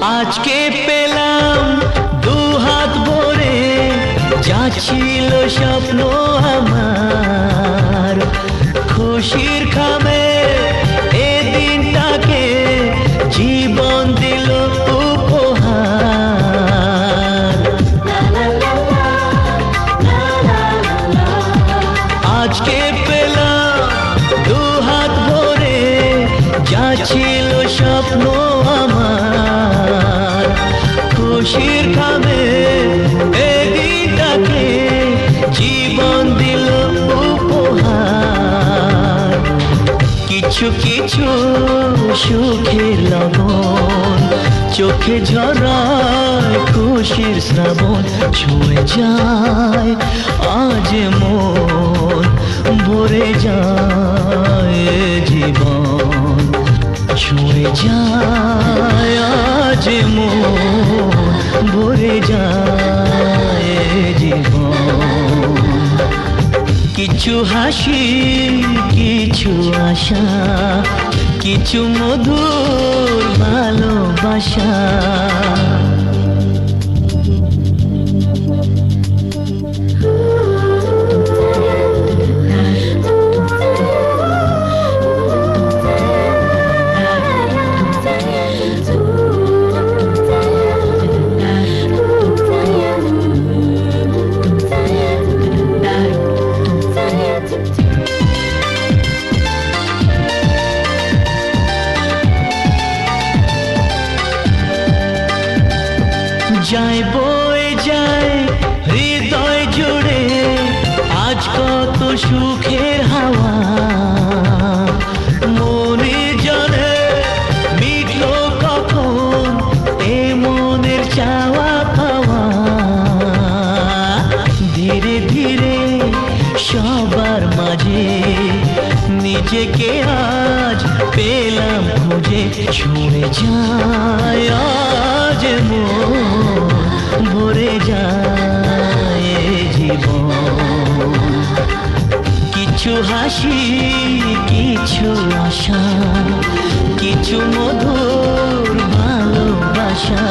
আজকে পেলাম দু হাত ভরে, যা ছিল স্বপ্ন আমার, খুশির খামে এ দিনটাকে জীবন দিল উপহার। আজকে পেলাম দু হাত ভরে, যা ছিল স্বপ্ন আমার, খুশির খামে এ দিনটাকে জীবন দিল উপহার। কিছু কিছু সুখের লবণ চোখে ঝরায় খুশির শ্রাবণ, ছুঁয়ে যায় আজ মন, ভরে যায় জীবন, ছুঁয়ে যায় আজ মন, ভরে যায় জীবন। কিছু হাসি, কিছু আশা, কিছু মধুর ভালোবাসা। যায় বয়ে যায় হৃদয় জুড়ে আজ কত সুখের হাওয়া, মনে জানে মিটলো কখন এ মনের চাওয়া পাওয়া। ধীরে ধীরে সবার মাঝে নিজেকে আজ পেলাম খুঁজে, ছুঁয়ে যায় আজ মন, ভরে যায় জীবন। কিছু হাসি, কিছু আশা, কিছু মধুর ভালোবাসা।